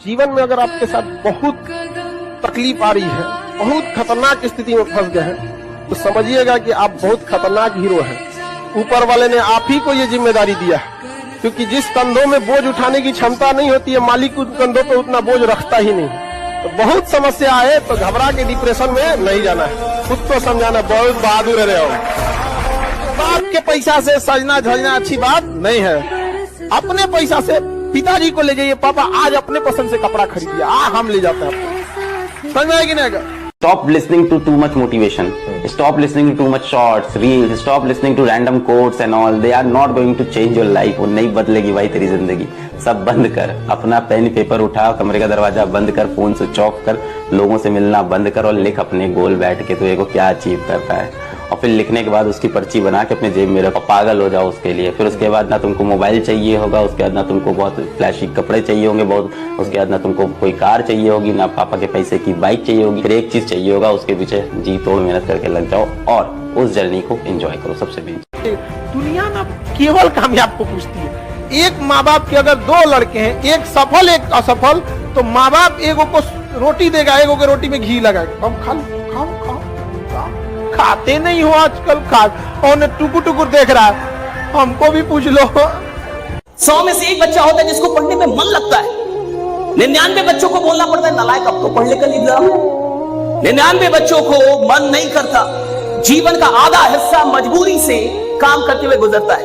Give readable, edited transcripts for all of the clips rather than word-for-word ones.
जीवन में अगर आपके साथ बहुत तकलीफ आ रही है, बहुत खतरनाक स्थिति में फंस गए हैं, तो समझिएगा कि आप बहुत खतरनाक हीरो हैं। ऊपर वाले ने आप ही को ये जिम्मेदारी दिया है, क्योंकि जिस कंधों में बोझ उठाने की क्षमता नहीं होती है, मालिक उन कंधों पर उतना बोझ रखता ही नहीं। तो बहुत समस्या आए तो घबरा के डिप्रेशन में नहीं जाना है, खुद को समझाना बहुत बहादुर रहे हो। बाप के पैसा से सजना धजना अच्छी बात नहीं है। अपने पैसा से पिताजी को ले जाइए, पापा आज अपने पसंद से कपड़ा खरीदिए, हम ले जाते हैं आपको। समझ में आएगी नहीं? Stop listening to too much motivation. Stop listening to too much shorts, reels. Stop listening to random quotes and all. They are not going to change your life. वो नहीं बदलेगी भाई तेरी जिंदगी। सब बंद कर, अपना पेन पेपर उठा, कमरे का दरवाजा बंद कर, फोन स्विच ऑफ कर, लोगों से मिलना बंद कर और लिख अपने गोल बैठ के तू को क्या अचीव करता है। और फिर लिखने के बाद उसकी पर्ची बना के अपने जेब में रखो, पागल हो जाओ उसके लिए। फिर उसके बाद ना तुमको मोबाइल चाहिए होगा, उसके बाद ना तुमको बहुत फ्लैशी कपड़े चाहिए होंगे बहुत, उसके बाद ना तुमको कोई कार चाहिए होगी, ना पापा के पैसे की बाइक चाहिए होगी। फिर एक चीज चाहिए होगा, उसके पीछे जी तोड़ मेहनत करके लग जाओ और उस जर्नी को एंजॉय करो। सबसे बेस्ट दुनिया ना केवल कामयाब को पूछती है। एक माँ बाप के अगर दो लड़के हैं, एक सफल एक असफल, तो माँ बाप एगो को रोटी देगा, एगो के रोटी में घी लगाएगा। हम खाओ खाते नहीं हो आजकल, और टुकुर टुकुर देख रहा है। हमको भी पूछ लो। 100 में से एक बच्चा होता है जिसको पढ़ने में मन लगता है। 99 बच्चों को बोलना पड़ता है नालायक अब तो पढ़ ले कल एग्जाम है। 99 बच्चों को मन नहीं करता। जीवन का आधा हिस्सा मजबूरी से काम करते हुए गुजरता है।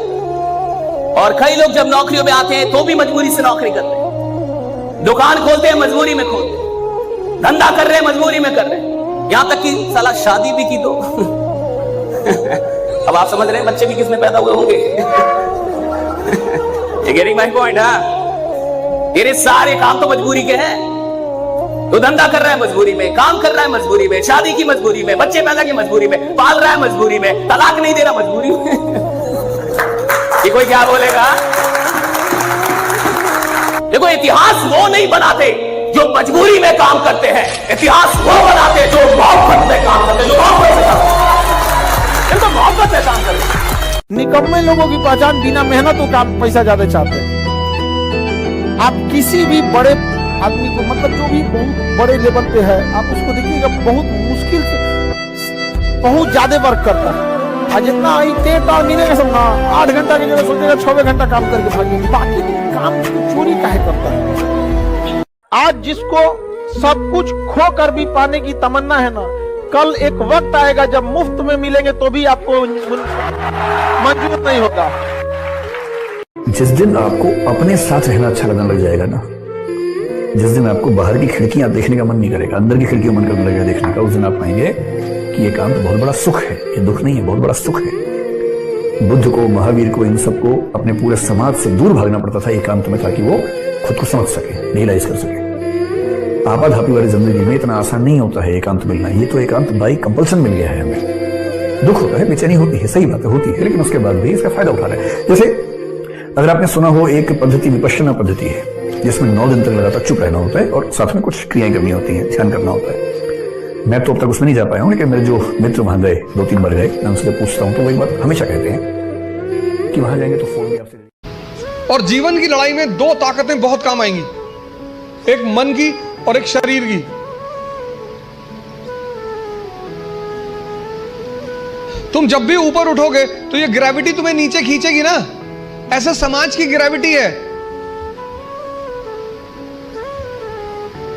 और कई लोग जब नौकरियों में आते हैं तो भी मजबूरी से नौकरी करते हैं। दुकान खोलते हैं मजबूरी में खोलते हैं, धंधा कर रहे हैं मजबूरी में कर रहे हैं, यहां तक कि साला शादी भी की तो अब आप समझ रहे हैं बच्चे भी किसमें पैदा हुए होंगे। ये गेटिंग माय पॉइंट? तेरे सारे काम तो मजबूरी के हैं। तो धंधा कर रहा है मजबूरी में, काम कर रहा है मजबूरी में, शादी की मजबूरी में, बच्चे पैदा की मजबूरी में, पाल रहा है मजबूरी में, तलाक नहीं दे रहा मजबूरी में। ये कोई क्या बोलेगा? देखो इतिहास वो नहीं बनाते जो मजबूरी में काम करते हैं, इतिहास वो बनाते जो मोहब्बत में काम करते हैं, जो मोहब्बत से काम करते हैं, मोहब्बत से काम करते हैं। निकम्मे लोगों की पहचान बिना मेहनत को काम पैसा ज्यादा चाहते हैं। आप किसी भी बड़े आदमी को, मतलब जो भी बहुत बड़े लेवल पे है, आप उसको देखिएगा बहुत मुश्किल से बहुत ज्यादा वर्क करता है। और जितना मिलेगा सब 8 घंटा की जगह सोचेगा 6 घंटा काम करके भागेंगे, बाकी काम चोरी काहे करता है। आज जिसको सब कुछ खो कर भी पाने की तमन्ना है ना, कल एक वक्त आएगा जब मुफ्त में मिलेंगे तो भी आपको मंजूर नहीं होगा। जिस दिन आपको अपने साथ रहना अच्छा लगने लग जाएगा ना, जिस दिन आपको बाहर की खिड़कियां देखने का मन नहीं करेगा, अंदर की खिड़कियां मन करने लगेगा देखने का, उस दिन आप पाएंगे कि ये काम तो बहुत बड़ा सुख है, ये दुख नहीं है, बहुत बड़ा सुख है। बुद्ध को, महावीर को, इन सबको अपने पूरे समाज से दूर भागना पड़ता था एकांत में, ताकि वो खुद को समझ सके, रियलाइज कर सके। आपाधापी वाली जिंदगी में इतना आसान नहीं होता है एकांत मिलना। ये तो एकांत बाई कंपल्सन मिल गया है हमें। दुख होता है, बेचैनी होती है, सही बात है, होती है, लेकिन उसके बाद भी इसका फायदा उठा रहे हैं। जैसे अगर आपने सुना हो एक पद्धति विपश्यना पद्धति है, जिसमें 9 दिन तक लगातार चुप रहना होता है और साथ में कुछ क्रियाएं करनी होती हैं, ध्यान करना होता है। मैं तो अब तक उसमें नहीं जा पाया हूं, लेकिन मेरे जो मित्र वहां गए, 2-3 बार गए, मैं उनसे पूछता हूं तो वही बात हमेशा कहते हैं कि वहां जाएंगे तो फोन भी आपसे। और जीवन की लड़ाई में 2 ताकतें बहुत काम आएंगी, एक मन की और एक शरीर की। तुम जब भी ऊपर उठोगे तो ये ग्रेविटी तुम्हें नीचे खींचेगी ना, ऐसा समाज की ग्रेविटी है।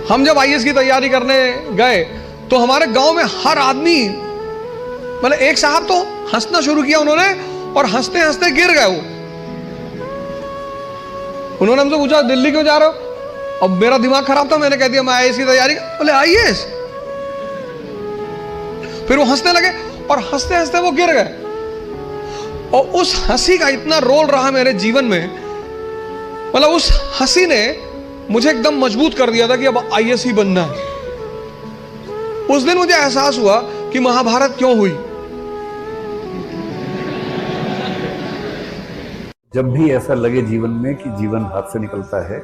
हम जब आईएएस की तैयारी करने गए तो हमारे गांव में हर आदमी, मतलब एक साहब तो हंसना शुरू किया उन्होंने, और हंसते हंसते गिर गए वो। उन्होंने हमसे पूछा दिल्ली क्यों जा रहे हो? अब मेरा दिमाग खराब था, मैंने कह दिया मैं आईएएस की तैयारी। बोले आईएएस? फिर वो हंसने लगे और हंसते हंसते वो गिर गए। और उस हंसी का इतना रोल रहा मेरे जीवन में, मतलब उस हंसी ने मुझे एकदम मजबूत कर दिया था कि अब आईएएस ही बनना है। उस दिन मुझे एहसास हुआ कि महाभारत क्यों हुई। जब भी ऐसा लगे जीवन में कि जीवन हाथ से निकलता है,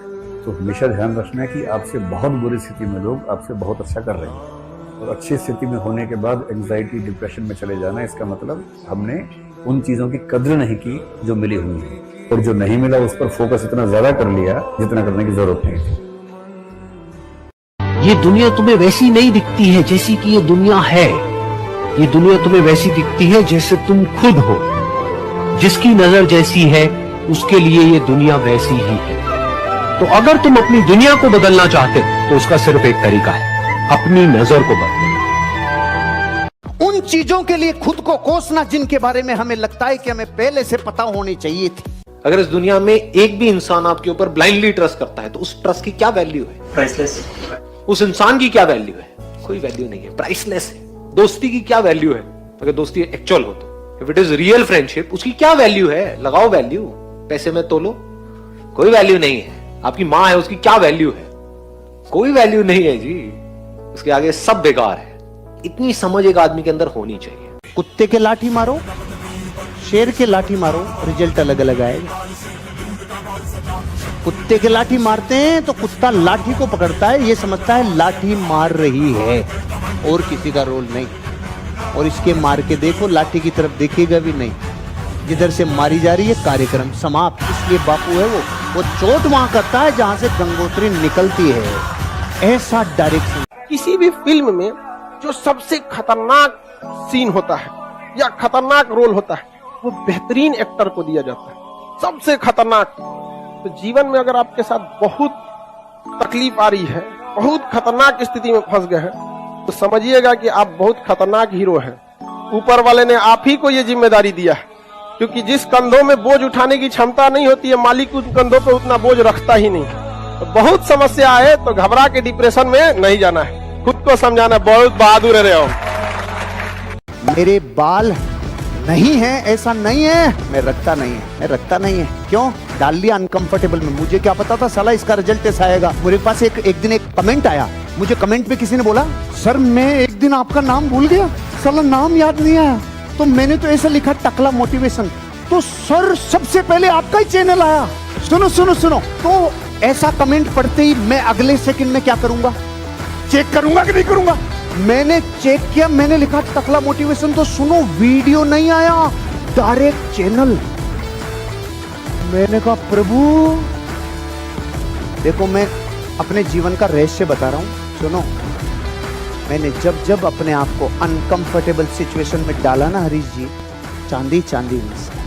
तो हमेशा ध्यान रखना है कि आपसे बहुत बुरी स्थिति में लोग आपसे बहुत अच्छा कर रहे हैं, और अच्छी स्थिति में होने के बाद एंजाइटी, डिप्रेशन में चले जाना, इसका मतलब हमने उन चीजों की कद्र नहीं की जो मिली हुई है, और जो नहीं मिला उस पर फोकस इतना ज्यादा कर लिया जितना करने की जरूरत नहीं थी। ये दुनिया तुम्हें वैसी नहीं दिखती है जैसी कि ये दुनिया है। ये दुनिया तुम्हें वैसी दिखती है जैसे तुम खुद हो। जिसकी नजर जैसी है उसके लिए ये दुनिया वैसी ही है। तो अगर तुम अपनी दुनिया को बदलना चाहते हो तो उसका सिर्फ एक तरीका है, अपनी नजर को बदलना। उन चीजों के लिए खुद को कोसना जिनके बारे में हमें लगता है कि हमें पहले से पता होनी चाहिए थी। अगर इस दुनिया में एक भी इंसान आपके ऊपर ब्लाइंडली ट्रस्ट करता है तो उस ट्रस्ट की क्या वैल्यू है? प्राइसलेस। उस इंसान की क्या वैल्यू है? कोई वैल्यू नहीं है, प्राइसलेस है। दोस्ती की क्या वैल्यू है अगर दोस्ती एक्चुअल हो तो? If it is real friendship, उसकी क्या वैल्यू है? लगाओ वैल्यू, पैसे में तोलो, कोई वैल्यू नहीं है। आपकी माँ है, उसकी क्या वैल्यू है? कोई वैल्यू नहीं है जी, उसके आगे सब बेकार है। इतनी समझ एक आदमी के अंदर होनी चाहिए। कुत्ते के लाठी मारो, शेर के लाठी मारो, रिजल्ट अलग अलग आएगा। कुत्ते के लाठी मारते हैं तो कुत्ता लाठी को पकड़ता है, ये समझता है लाठी मार रही है और किसी का रोल नहीं। और इसके मार के देखो, लाठी की तरफ देखेगा भी नहीं, जिधर से मारी जा रही है कार्यक्रम समाप्त। इसलिए बापू है वो चोट वहां करता है जहां से गंगोत्री निकलती है। ऐसा डायरेक्शन किसी भी फिल्म में जो सबसे खतरनाक सीन होता है या खतरनाक रोल होता है वो बेहतरीन एक्टर को दिया जाता है, सबसे खतरनाक। तो जीवन में अगर आपके साथ बहुत तकलीफ आ रही है, बहुत खतरनाक स्थिति में फंस गए हैं, तो समझिएगा कि आप बहुत खतरनाक हीरो हैं। ऊपर वाले ने आप ही को ये जिम्मेदारी दिया है, क्योंकि जिस कंधों में बोझ उठाने की क्षमता नहीं होती है, मालिक उन कंधों पे उतना बोझ रखता ही नहीं। तो बहुत समस्या है तो घबरा के डिप्रेशन में नहीं जाना है, खुद को समझाना। बहुत बहादुर रहे हो। मेरे बाल नहीं है, ऐसा नहीं है, मैं रखता नहीं है, मैं रखता नहीं है। क्यों डाल लिया अनकंफर्टेबल में? मुझे क्या पता था साला इसका रिजल्ट ऐसा आएगा। मेरे पास एक दिन एक कमेंट आया, मुझे कमेंट पे किसी ने बोला, सर मैं एक दिन आपका नाम भूल गया, साला नाम याद नहीं आया, तो मैंने तो ऐसा लिखा टकला मोटिवेशन। तो सर सबसे पहले आपका ही चैनल आया। सुनो सुनो सुनो, तो ऐसा कमेंट पढ़ते ही मैं अगले सेकंड में क्या करूंगा? चेक करूंगा कि नहीं करूंगा? मैंने चेक किया, मैंने लिखा टकला मोटिवेशन, तो सुनो वीडियो नहीं आया, डायरेक्ट चैनल। मैंने कहा प्रभु देखो, मैं अपने जीवन का रहस्य बता रहा हूं, सुनो। मैंने जब जब अपने आप को अनकंफर्टेबल सिचुएशन में डाला ना हरीश जी, चांदी चांदी में से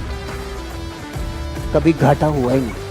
कभी घाटा हुआ ही नहीं।